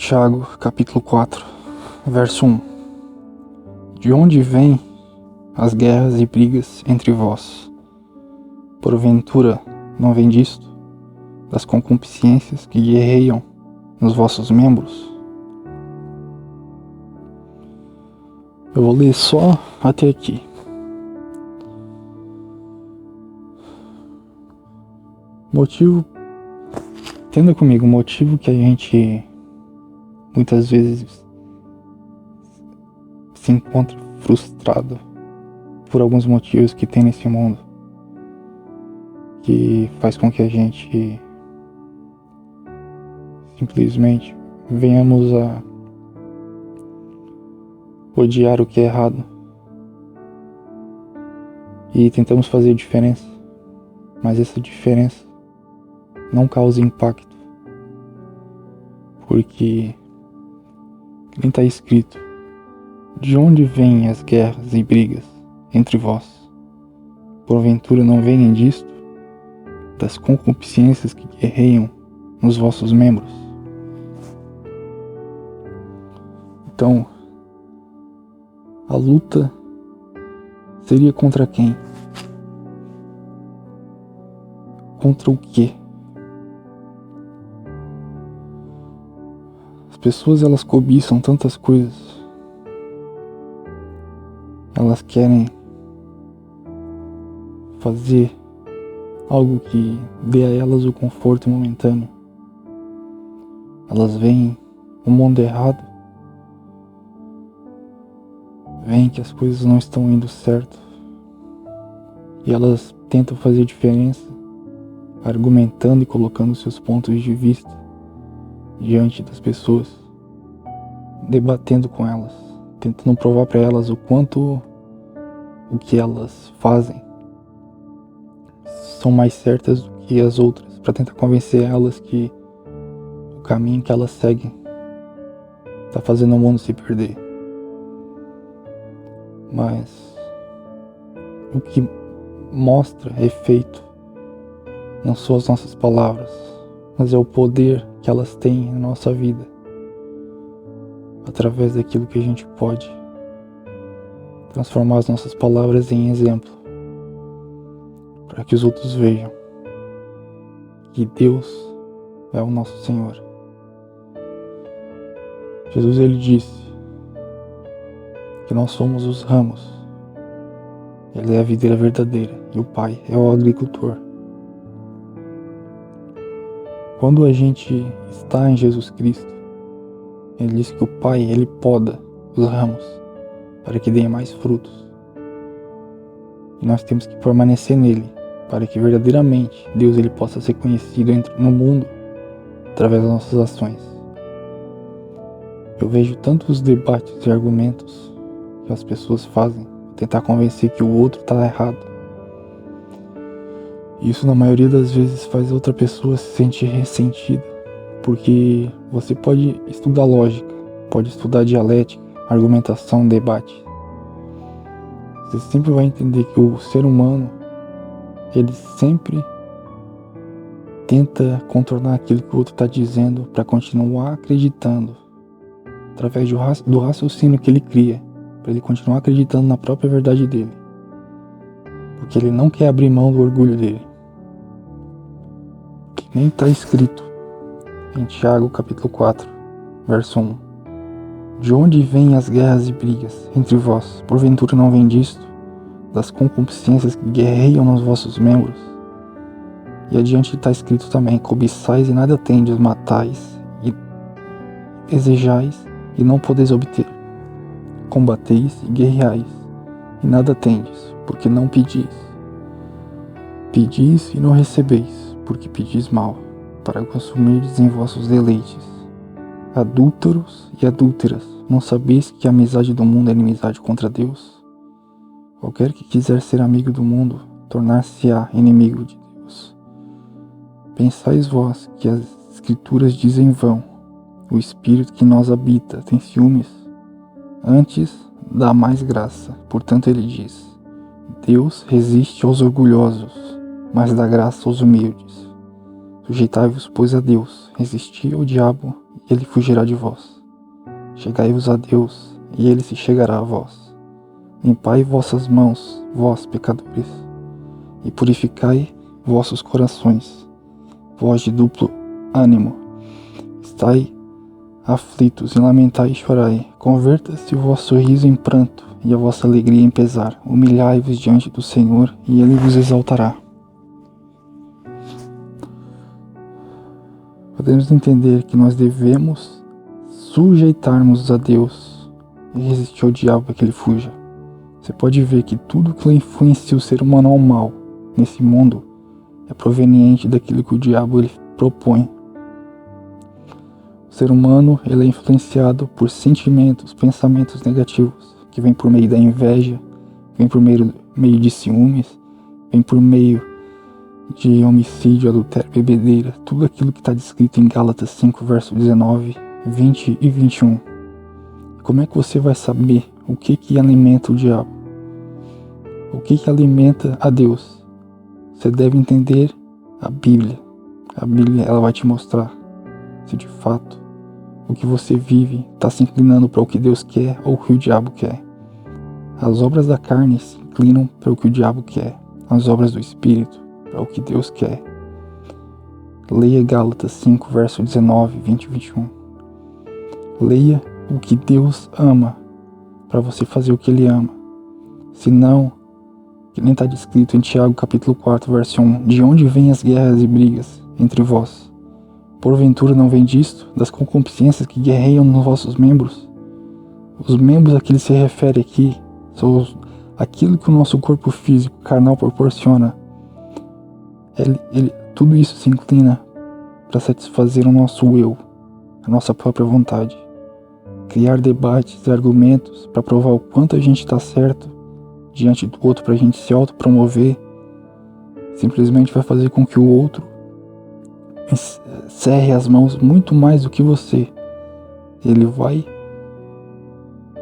Tiago, capítulo 4, verso 1. De onde vêm as guerras e brigas entre vós? Porventura não vem disto, das concupiscências que guerreiam nos vossos membros? Eu vou ler só até aqui. Entenda comigo, o motivo que a gente muitas vezes se encontra frustrado por alguns motivos que tem nesse mundo, que faz com que a gente simplesmente venhamos a odiar o que é errado e tentamos fazer diferença, mas essa diferença não causa impacto, porque nem está escrito: de onde vêm as guerras e brigas entre vós? Porventura não vêm disto, das concupiscências que guerreiam nos vossos membros? Então, a luta seria contra quem? Contra o quê? As pessoas, elas cobiçam tantas coisas. Elas querem fazer algo que dê a elas o conforto momentâneo. Elas veem o mundo errado, veem que as coisas não estão indo certo e elas tentam fazer diferença, argumentando e colocando seus pontos de vista diante das pessoas, debatendo com elas, tentando provar para elas o quanto o que elas fazem são mais certas do que as outras, para tentar convencer elas que o caminho que elas seguem está fazendo o mundo se perder. Mas o que mostra efeito não são as nossas palavras, mas é o poder que elas têm na nossa vida, através daquilo que a gente pode transformar as nossas palavras em exemplo, para que os outros vejam que Deus é o nosso Senhor. Jesus, ele disse que nós somos os ramos, ele é a videira verdadeira e o Pai é o agricultor. Quando a gente está em Jesus Cristo, ele diz que o Pai, ele poda os ramos para que deem mais frutos. E nós temos que permanecer nele, para que verdadeiramente Deus, ele possa ser conhecido no mundo através das nossas ações. Eu vejo tantos debates e argumentos que as pessoas fazem para tentar convencer que o outro está errado. Isso, na maioria das vezes, faz outra pessoa se sentir ressentida, porque você pode estudar lógica, pode estudar dialética, argumentação, debate. Você sempre vai entender que o ser humano, ele sempre tenta contornar aquilo que o outro está dizendo para continuar acreditando, através do raciocínio que ele cria, para ele continuar acreditando na própria verdade dele, porque ele não quer abrir mão do orgulho dele. Que nem está escrito em Tiago capítulo 4, verso 1. De onde vêm as guerras e brigas entre vós? Porventura não vem disto, das concupiscências que guerreiam nos vossos membros? E adiante está escrito também: cobiçais e nada tendes, matais e desejais e não podeis obter. Combateis e guerreais e nada tendes, porque não pedis. Pedis e não recebeis, porque pedis mal, para consumirdes em vossos deleites. Adúlteros e adúlteras, não sabeis que a amizade do mundo é inimizade contra Deus? Qualquer que quiser ser amigo do mundo, tornar-se-á inimigo de Deus. Pensais vós que as Escrituras dizem vão: o Espírito que em nós habita tem ciúmes? Antes dá mais graça. Portanto ele diz: Deus resiste aos orgulhosos, mas dá graça aos humildes. Sujeitai-vos, pois, a Deus, resisti ao diabo, e ele fugirá de vós. Chegai-vos a Deus, e ele se chegará a vós. Limpai vossas mãos, vós pecadores, e purificai vossos corações, vós de duplo ânimo. Estai aflitos, e lamentai e chorai. Converta-se o vosso riso em pranto, e a vossa alegria em pesar. Humilhai-vos diante do Senhor, e ele vos exaltará. Podemos entender que nós devemos sujeitarmos a Deus e resistir ao diabo para que ele fuja. Você pode ver que tudo que influencia o ser humano ao mal nesse mundo é proveniente daquilo que o diabo ele propõe. O ser humano ele é influenciado por sentimentos, pensamentos negativos, que vem por meio da inveja, vem por meio de ciúmes, vem por meio de homicídio, adultério, bebedeira, tudo aquilo que está descrito em Gálatas 5, verso 19, 20 e 21. Como é que você vai saber o que alimenta o diabo? O que alimenta a Deus? Você deve entender a Bíblia. A Bíblia ela vai te mostrar se de fato o que você vive está se inclinando para o que Deus quer ou o que o diabo quer. As obras da carne se inclinam para o que o diabo quer. As obras do Espírito para o que Deus quer. Leia Gálatas 5, verso 19, 20 e 21. Leia o que Deus ama para você fazer o que Ele ama. Senão, que nem está descrito em Tiago capítulo 4, verso 1, de onde vêm as guerras e brigas entre vós? Porventura não vem disto, das concupiscências que guerreiam nos vossos membros? Os membros a que ele se refere aqui são aquilo que o nosso corpo físico carnal proporciona. Tudo isso se inclina para satisfazer o nosso eu, a nossa própria vontade. Criar debates e argumentos para provar o quanto a gente está certo diante do outro, para a gente se autopromover, simplesmente vai fazer com que o outro cerre as mãos muito mais do que você. Ele vai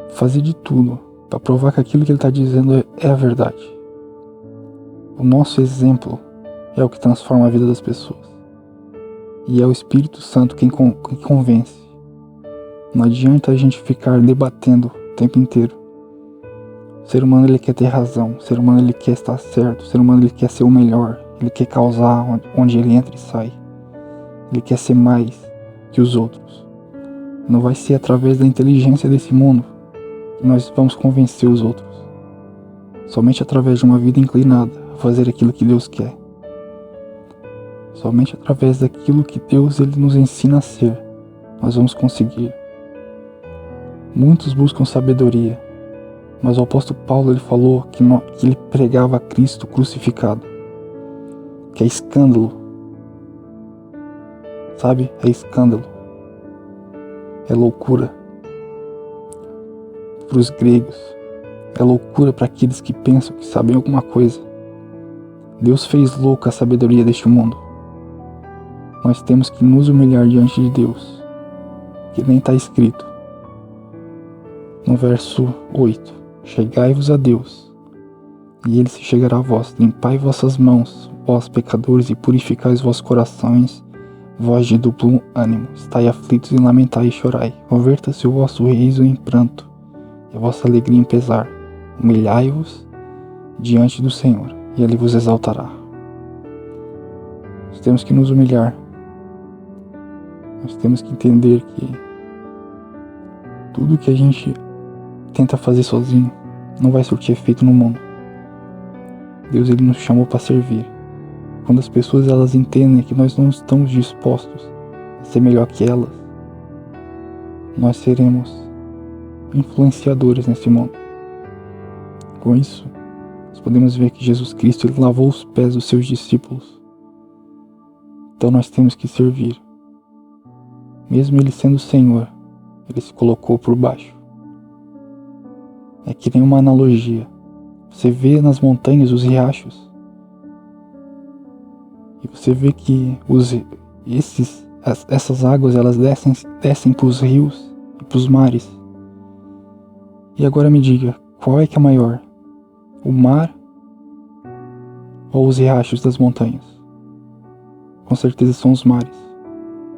fazer de tudo para provar que aquilo que ele está dizendo é a verdade. O nosso exemplo é o que transforma a vida das pessoas. E é o Espírito Santo quem convence. Não adianta a gente ficar debatendo o tempo inteiro. O ser humano ele quer ter razão, o ser humano ele quer estar certo, o ser humano ele quer ser o melhor, ele quer causar onde ele entra e sai. Ele quer ser mais que os outros. Não vai ser através da inteligência desse mundo que nós vamos convencer os outros. Somente através de uma vida inclinada a fazer aquilo que Deus quer. Somente através daquilo que Deus ele nos ensina a ser, nós vamos conseguir. Muitos buscam sabedoria, mas o apóstolo Paulo ele falou que ele pregava Cristo crucificado, que é escândalo. Sabe? É escândalo. É loucura para os gregos. É loucura para aqueles que pensam que sabem alguma coisa. Deus fez louca a sabedoria deste mundo. Nós temos que nos humilhar diante de Deus, que nem está escrito no verso 8: Chegai-vos a Deus, e ele se chegará a vós. Limpai vossas mãos, vós pecadores, e purificai os vossos corações, vós de duplo ânimo. Estai aflitos e lamentai e chorai. Converta-se o vosso riso em pranto, e a vossa alegria em pesar. Humilhai-vos diante do Senhor, e ele vos exaltará. Nós temos que nos humilhar. Nós temos que entender que tudo que a gente tenta fazer sozinho não vai surtir efeito no mundo. Deus ele nos chamou para servir. Quando as pessoas elas entendem que nós não estamos dispostos a ser melhor que elas, nós seremos influenciadores nesse mundo. Com isso, nós podemos ver que Jesus Cristo ele lavou os pés dos seus discípulos. Então nós temos que servir. Mesmo ele sendo o Senhor, ele se colocou por baixo. É que nem uma analogia. Você vê nas montanhas os riachos. E você vê que essas águas elas descem para os rios e para os mares. E agora me diga, qual é que é maior? O mar ou os riachos das montanhas? Com certeza são os mares.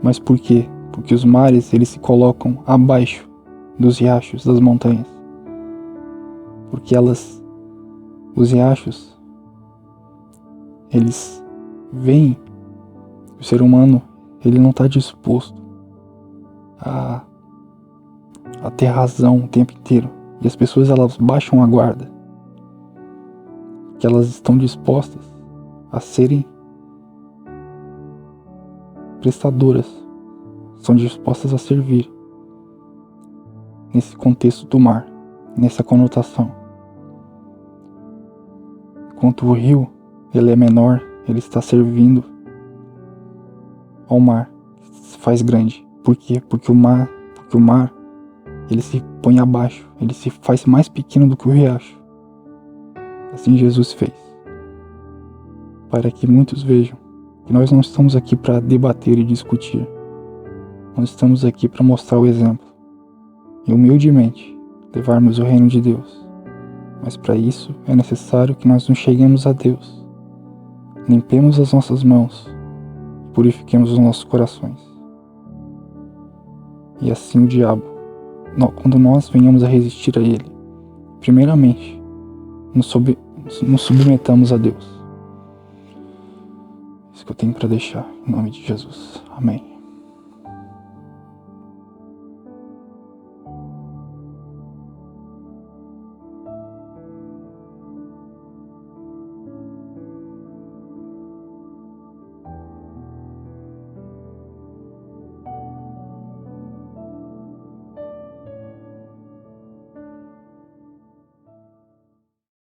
Mas por quê? porque os mares eles se colocam abaixo dos riachos das montanhas, porque os riachos, eles veem o ser humano, ele não está disposto a ter razão o tempo inteiro, e as pessoas elas baixam a guarda, que elas estão dispostas a serem prestadoras, são dispostas a servir nesse contexto do mar, nessa conotação. Enquanto o rio ele é menor, ele está servindo ao mar, se faz grande. Por quê? Porque o mar ele se põe abaixo, ele se faz mais pequeno do que o riacho. Assim Jesus fez, para que muitos vejam que nós não estamos aqui para debater e discutir, nós estamos aqui para mostrar o exemplo e humildemente levarmos o reino de Deus. Mas para isso é necessário que nós nos cheguemos a Deus, limpemos as nossas mãos e purifiquemos os nossos corações. E assim o diabo, quando nós venhamos a resistir a ele, primeiramente nos submetamos a Deus. Isso que eu tenho para deixar, em nome de Jesus. Amém.